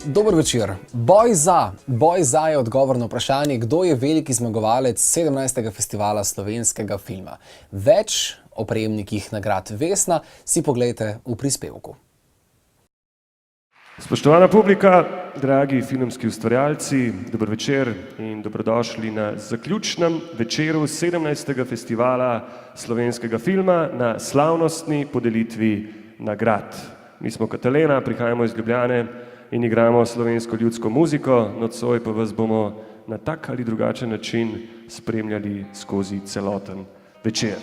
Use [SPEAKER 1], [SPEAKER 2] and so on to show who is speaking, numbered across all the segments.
[SPEAKER 1] Dober večer. Boj za je odgovor na vprašanje, kdo je veliki zmagovalec 17. festivala slovenskega filma. Več o prejemnikih nagrad Vesna si poglejte v prispevku.
[SPEAKER 2] Spoštovana publika, dragi filmski ustvarjalci, dober večer in dobrodošli na zaključnem večeru 17. festivala slovenskega filma na slavnostni podelitvi nagrad. Mi smo Katalena, prihajamo iz Ljubljane in igramo slovensko ljudsko muziko, nocoj pa vas bomo na tak ali drugačen način spremljali skozi celoten večer.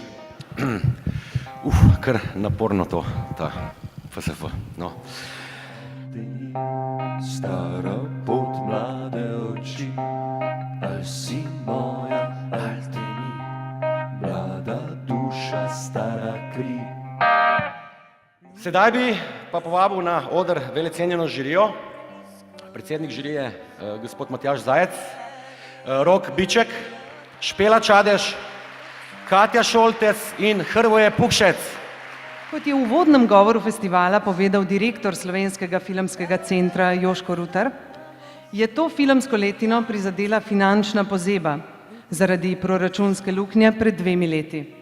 [SPEAKER 3] Kar naporno to, ta FSF, no.
[SPEAKER 4] Stara pot mlade oči, ali si moja, ali te ni, mlada duša, stara kri.
[SPEAKER 3] Sedaj bi pa povabil na oder velecenjeno žirijo. Predsednik žirije, gospod Matjaž Zajec, Rok Biček, Špela Čadež, Katja Šoltes in Hrvoje Pukšec.
[SPEAKER 5] Kot je v uvodnem govoru festivala povedal direktor Slovenskega filmskega centra Joško Rutar, je to filmsko letino prizadela finančna pozeba zaradi proračunske luknje pred 2 leti.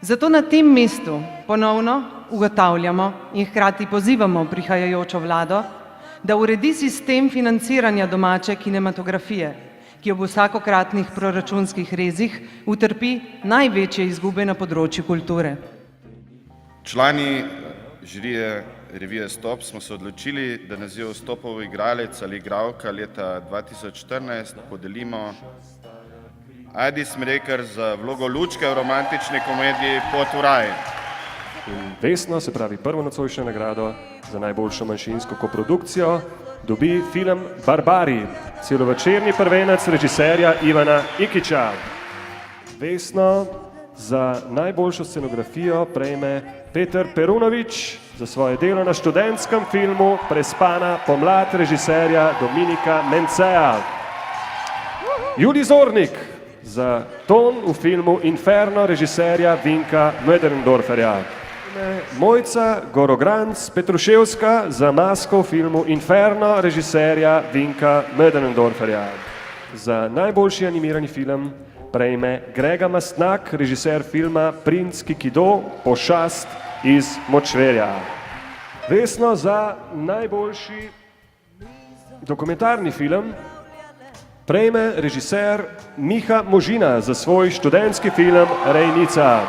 [SPEAKER 5] Zato na tem mestu ponovno ugotavljamo in hkrati pozivamo prihajajočo vlado, da uredi sistem financiranja domače kinematografije, ki ob vsakokratnih proračunskih rezih utrpi največje izgube na področju kulture.
[SPEAKER 6] Člani žirije revije Stop smo se odločili, da naziv Stopov igralec ali igralka leta 2014 podelimo Ajdi Smrekar za vlogo Lučke v romantični komediji Pot v raj.
[SPEAKER 2] In Vesno, se pravi prvo nocojšnjo nagrado za najboljšo manjšinsko koprodukcijo, dobi film Barbari, celovečerni prvenec režiserja Ivana Ikića. Vesno za najboljšo scenografijo prejme Peter Perunović za svoje delo na študentskem filmu Prespana pomlad režiserja Dominika Menceja. Julij Zornik za ton v filmu Inferno režiserja Vinka Möderndorferja. Mojca Gorogranc Petruševska za masko v filmu Inferno režiserja Vinka Möderndorferja. Za najboljši animirani film prejme Grega Mastnak, režiser filma Princ Kikido, Pošast iz Močverja. Vesno za najboljši dokumentarni film prejme režiser Miha Možina za svoj študentski film Rejnica.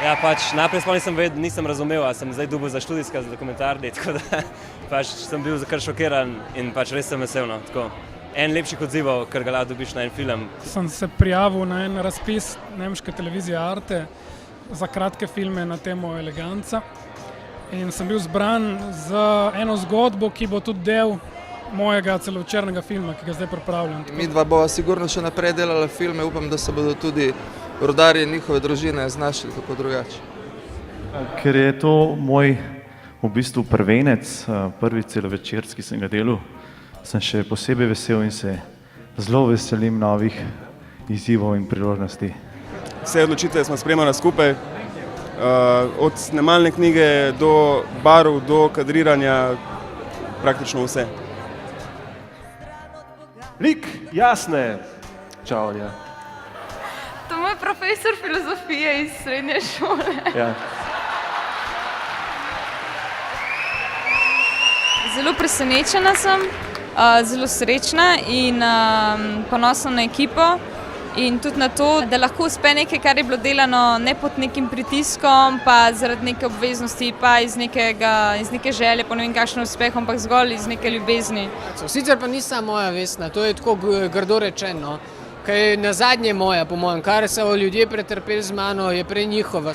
[SPEAKER 7] Ja, najprej sploh nisem razumel, a sem zdaj dobil za študijska, za dokumentarni, tako da sem bil kar šokiran in res sem vesel, no, tako. En lepših odzivov, kar ga lahko dobiš na en film.
[SPEAKER 8] Sem se prijavil na en razpis nemške televizije Arte za kratke filme na temo eleganca in sem bil zbran za eno zgodbo, ki bo tudi del mojega celovečernega filma, ki ga zdaj pripravljam.
[SPEAKER 9] Mi dva bova sigurno še naprej delala filme, upam, da se bodo tudi rodarji in njihove družine znašli kako drugače.
[SPEAKER 4] Ker je to moj v bistvu prvenec, prvi celovečerski sem ga delal, sem še posebej vesel in se zelo veselim novih izzivov in priložnosti.
[SPEAKER 10] Vse odločitve smo sprejemali skupaj, od snemalne knjige do barov, do kadriranja, praktično vse.
[SPEAKER 2] Lik Jasne. Čau, Anja.
[SPEAKER 11] To je moj profesor filozofije iz srednje šole.
[SPEAKER 2] Ja.
[SPEAKER 11] Zelo presenečena sem, zelo srečna in ponosna na ekipo in tudi na to, da lahko uspe nekaj, kar je bilo delano ne pod nekim pritiskom, pa zaradi neke obveznosti, pa iz neke želje, pa ne vem kakšen uspeh, ampak zgolj iz neke ljubezni.
[SPEAKER 12] Sicer pa ni samo moja Vesna, to je tako grdo rečeno, kaj je nazadnje moja, po mojem, kar so ljudje pretrpeli z mano, je prej njihova.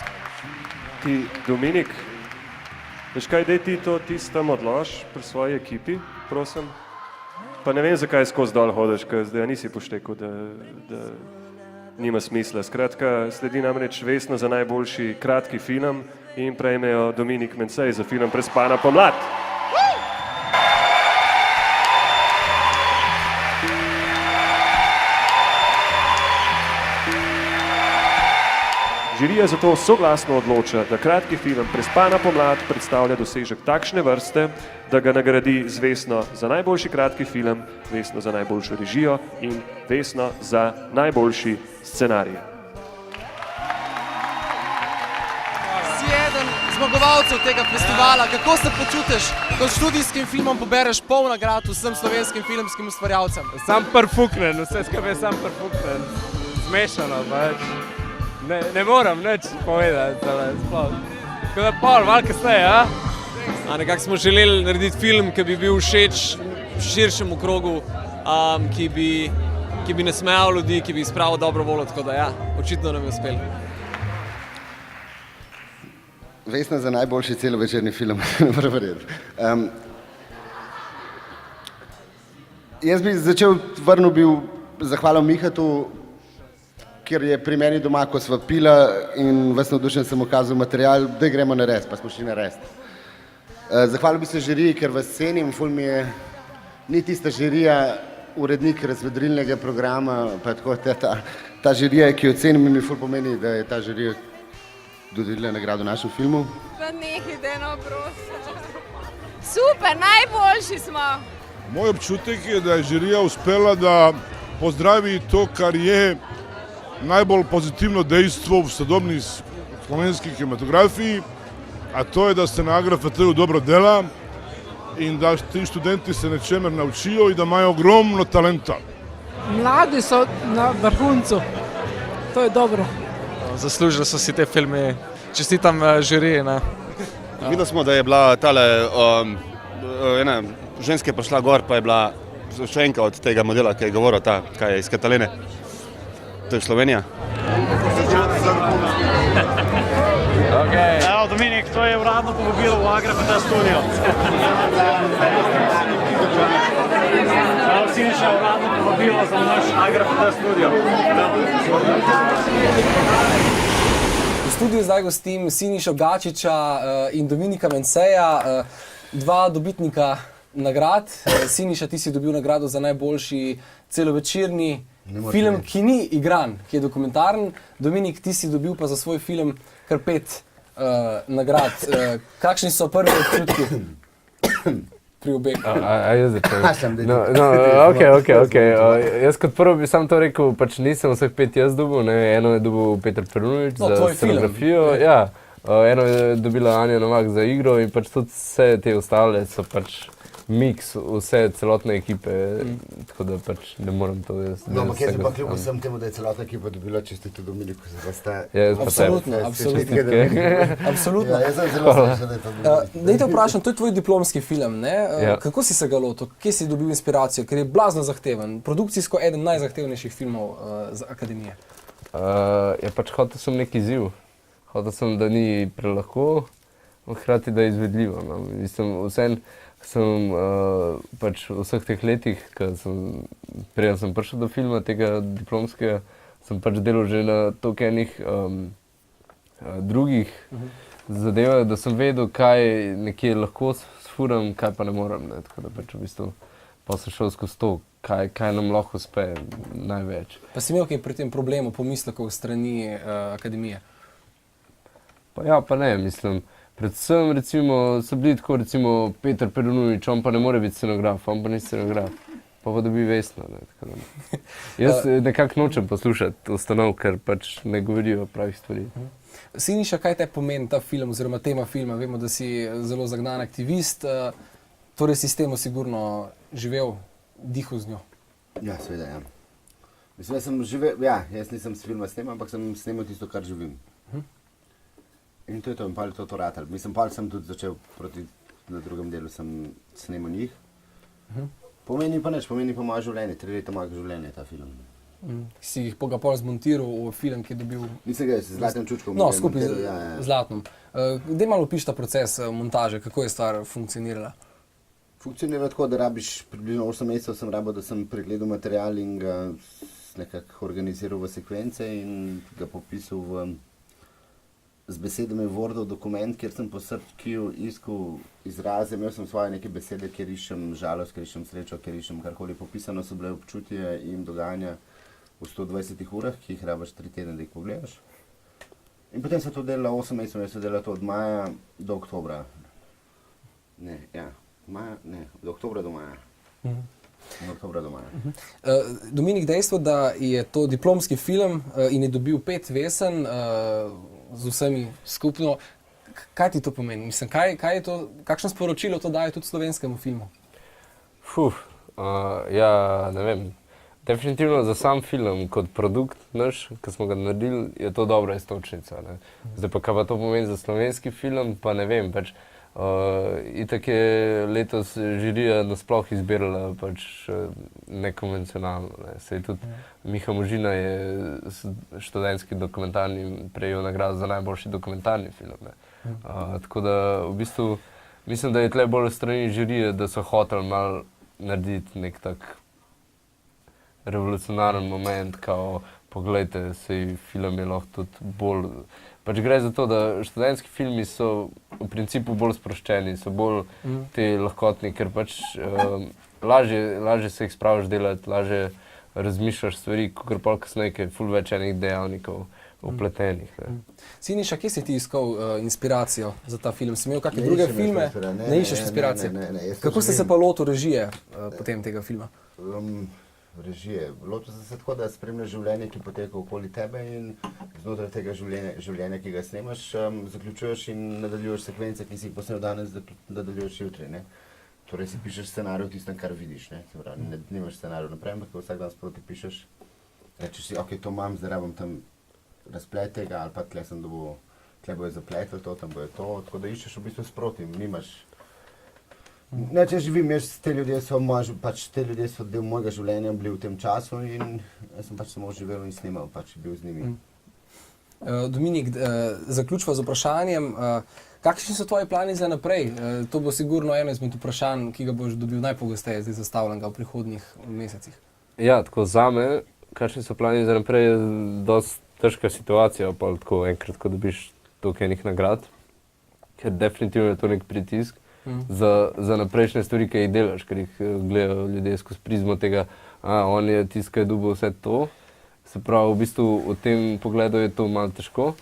[SPEAKER 2] Ti, Dominik, veš kaj, daj ti to tistem odlož pri svoji ekipi, prosim. Pa ne vem, zakaj skozi dol hodiš, ker zdaj nisi poštekel, da nima smisla. Skratka, sledi namreč Vesna za najboljši kratki film in prejmejo Dominik Mencej za film Prespana pomlad. Žirija zato soglasno odloča, da kratki film Prespana pomlad predstavlja dosežek takšne vrste, da ga nagradi z Vesno za najboljši kratki film, Vesno za najboljšo režijo in Vesno za najboljši scenarij.
[SPEAKER 13] Si eden zmagovalcev tega festivala. Kako se počutiš, ko s študijskim filmom pobereš pol nagrad vsem slovenskim filmskim ustvarjalcem?
[SPEAKER 14] Sam perfuknen, vse skupaj sam perfuknen. Zmešano, pač. Ne moram nič povedati, sploh. Tako da pol, malo kasneje, a?
[SPEAKER 13] A nekako smo želeli narediti film, ki bi bil všeč širšemu krogu, ki bi nasmejal ljudi, ki bi spravil dobro voljo, tako da ja, očitno nam je uspelo.
[SPEAKER 15] Vesna za najboljši celovečerni film, ne morem verjeti. Jaz bi začel, vrnil bil zahvalo Mihatu, ker je pri meni doma, ko sva pila in ves navdušen sem ukazal material, da gremo narediti, pa smo šli narediti. Zahvalil bi se žiriji, ker vas cenim, ful mi je, ni tista žirija, urednik razvedrilnega programa, pa tako ta žirija, ki jo cenim in mi ful pomeni, da je ta žirija dodelila nagrado našem filmu.
[SPEAKER 11] Pa nehajte, no, prosim. Super, najboljši smo.
[SPEAKER 16] Moj občutek je, da je žirija uspela, da pozdravi to, kar je najbolj pozitivno dejstvo v sodobni slovenski kinematografiji, a to je da se na AGRFT-ju dobro dela in da ti študenti se nečemer naučijo in da imajo ogromno talenta.
[SPEAKER 17] Mladi so na vrhuncu, to je dobro.
[SPEAKER 13] Zaslužili so si te filme, čestitam žiriji.
[SPEAKER 18] Videli smo, da je bila tale, ena ženska je prišla gor, pa je bila še od tega modela, ki je govoril, kaj je iz Kataline. To je Slovenija.
[SPEAKER 19] Evo, Dominik, to je uradno povabilo v AGRFT studio. Evo, Siniša, uradno povabilo za naš AGRFT studio.
[SPEAKER 1] V studiu zdaj gostim Sinišo Gačiča in Dominika Menseja, dva dobitnika nagrad. Siniša, ti si dobil nagrado za najboljši celovečerni film, ki ni igran, ki je dokumentaren. Dominik, ti si dobil pa za svoj film kar 5 nagrad. Kakšni so prvi občutki pri obeh?
[SPEAKER 20] Jaz začel. Ok. Jaz kot prvo bi sam to rekel, pač nisem vseh 5 jaz dobil, eno je dobil Peter Perunović za scenografijo, eno je dobila Anja Novak za igro in pač tudi vse te ostale so pač miks vse celotne ekipe, tako da pač ne morem to jaz.
[SPEAKER 15] No, ampak jaz bi pa kljub vsem temu, da je celotna ekipa dobila čestito Dominiku, da ste...
[SPEAKER 1] Absolutno.
[SPEAKER 15] Jaz sem zelo srečen, da je to bilo.
[SPEAKER 1] Dajte vprašam, to je tvoj diplomski film, ne? Kako si se ga lotil? Kje si dobil inspiracijo? Ker je blazno zahteven. Produkcijsko eden najzahtevnejših filmov z akademije.
[SPEAKER 20] Ja, pač hotel sem neki izziv. Hotel sem, da ni prelahko, hkrati da je izvedljivo. Mislim, vsem sem pač v vseh teh letih, preden sem prišel do filma tega diplomskega, sem pač delal že na toliko enih drugih zadevah, da sem vedel, kaj nekje lahko sfuram, kaj pa ne moram. Tako da pač v bistvu pa sem šel skozi to, kaj nam lahko uspe največ.
[SPEAKER 1] Pa si imel kaj pri tem problemu, pomislekov strani akademije?
[SPEAKER 20] Pa ja, pa ne, mislim. Predvsem, recimo, so bili tako, recimo, Peter Perunović, on pa ne more biti scenograf, on pa ni scenograf, pa dobi Vesna. Jaz nekako nočem poslušati ustanov, ker pač ne govorijo pravih stvari.
[SPEAKER 1] Siniša, kaj te pomeni ta film oziroma tema filma? Vemo, da si zelo zagnan aktivist, torej si s temu sigurno živel, dihal z njo.
[SPEAKER 15] Ja, seveda, ja. Mislim, jaz nisem s filma snemal, ampak sem snemal tisto, kar živim. In to je to, in pa je to ratal. Mislim, pa sem tudi začel na drugem delu, sem snemal njih. Pomeni pa nič, pomeni pa moje življenje, 3 leta mojega življenja ta film.
[SPEAKER 1] Si jih ga pol zmontiral v film, ki je dobil...
[SPEAKER 15] Nisem ga, z Zlatim Čučkom.
[SPEAKER 1] No, skupaj z Zlatom. Daj malo opiš ta proces montaže, kako je stvar funkcionirala?
[SPEAKER 15] Funkcionira tako, da rabiš približno 8 mesecev sem rabil, da sem pregledal material in ga nekako organiziral v sekvence in ga popisal z besedami v Wordov dokument, kjer sem po srčkiju iskal izraze, imel sem svoje neke besede, kjer iščem žalost, kjer iščem srečo, kjer iščem karkoli. Popisano so bile občutje in dogajanja v 120 urah, ki jih rabiš 3 tedne, da jih pogledaš. In potem sem to delala 8 mesecev, jaz sem delala to od maja do oktobra. Od oktobra do maja.
[SPEAKER 1] Dominik, dejstvo, da je to diplomski film in je dobil 5 vesen z vsemi skupno, kaj ti to pomeni? Mislim, kaj je to, kakšno sporočilo to daje tudi slovenskemu filmu?
[SPEAKER 20] Ja, ne vem. Definitivno za sam film kot produkt naš, ki smo ga naredili, je to dobra iztočnica. Zdaj pa, kaj pa to pomeni za slovenski film, pa ne vem. Itak je letos žirija nasploh izbirala nekonvencionalno. Sej tudi Miha Možina je študentski dokumentarni prejel nagrado za najboljši dokumentarni film. Tako da v bistvu mislim, da je tle bolj strani žirije, da so hoteli malo narediti nek tak revolucionaren moment, kao poglejte, sej film je lahko tudi bolj... Gre za to, da študentski filmi so v principu bolj sproščeni, so bolj te lahkotni, ker lažje se jih spraviš delati, lažje razmišljaš stvari, kakor pa kasneje, ker je ful več enih dejavnikov vpletenih.
[SPEAKER 1] Siniša, kje si ti iskal inspiracijo za ta film? Si imel kakšne druge filme? Ne iščeš inspiracije? Kako ste se pa lotil režije potem tega filma?
[SPEAKER 15] Režije. Lotil sem se tako, da spremljaš življenje, ki poteka okoli tebe in znotraj tega življenja, ki ga snemaš, zaključuješ in nadaljuješ sekvence, ki si jih posnel danes, nadaljuješ jutri. Torej si pišeš scenarij v tistem, kar vidiš. Nimaš scenarij naprej, ampak vsak dan sproti pišeš. Rečeš si, ok, to imam, zdaj rabim tam razplet tega, ali pa tle bojo zapletli to, tam bojo to. Tako da iščeš v bistvu sproti, nimaš. Če živim, te ljudje so del mojega življenja bili v tem času in jaz sem samo živel in snimal, bil z njimi.
[SPEAKER 1] Dominik, zaključva z vprašanjem, kakšni so tvoji plani za naprej? To bo sigurno eno izmed vprašanj, ki ga boš dobil najpogosteje zdaj zastavljenega v prihodnjih mesecih.
[SPEAKER 20] Ja, tako zame, kakšni so plani za naprej, je dosti težka situacija, pa tako enkrat, ko dobiš toliko enih nagrad, ker definitivno je to nek pritisk. Za naprejšnje stvari, ki jih delaš, ker jih gledajo ljudje skozi prizmo tega, on je tisti, ki je dobil vse to. Se pravi, v bistvu v tem pogledu je to malo težko.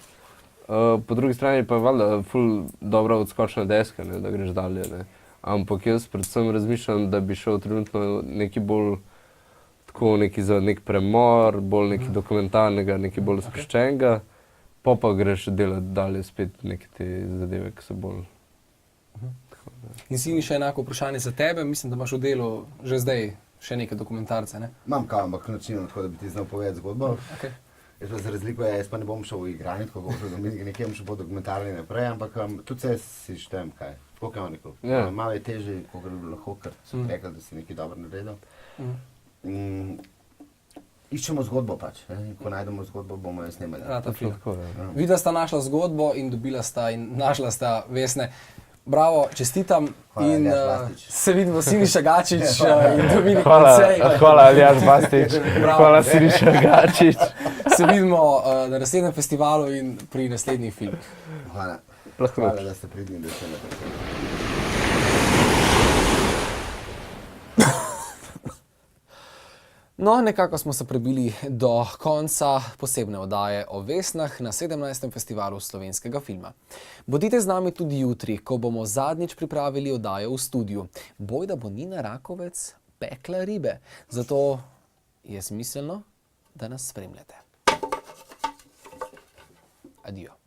[SPEAKER 20] Po drugi strani pa je valjda ful dobra odskočna deska, da greš dalje. Ampak jaz predvsem razmišljam, da bi šel trenutno neki bolj tako neki za nek premor, bolj neki dokumentarnega, neki bolj sproščenega, pa greš delati dalje spet neke te zadeve, ki so bolj...
[SPEAKER 1] In Siniša, enako vprašanje za tebe, mislim, da imaš v delu že zdaj še neke dokumentarce, ne?
[SPEAKER 15] Imam ampak način, tako da bi ti znal povedati zgodbo. Jaz pa za razliko, jaz pa ne bom šel v igranje, tako kot Dominik, nekje bom šel po dokumentarni naprej, ampak tudi se si štem, kaj, tako kao neko. Malo je težje, kot bi lahko, ker so rekli, da si nekaj dobro naredil. Iščemo zgodbo ko najdemo zgodbo, bomo jo snemali.
[SPEAKER 1] Vidva sta našla zgodbo in dobila sta in našla sta Vesne. Bravo, čestitam in se vidimo Siniša Gačič in Dominik Macej.
[SPEAKER 20] Hvala, Aljaž Bastič. Hvala, Siniša Gačič.
[SPEAKER 1] Se vidimo na naslednjem festivalu in pri naslednjih filmih.
[SPEAKER 15] Hvala, da ste pridni, da se naprej.
[SPEAKER 1] No, nekako smo se prebili do konca posebne oddaje o Vesnah na 17. festivalu slovenskega filma. Bodite z nami tudi jutri, ko bomo zadnjič pripravili oddajo v studiu. Bojda bo Nina Rakovec pekla ribe, zato je smiselno, da nas spremljate. Adijo.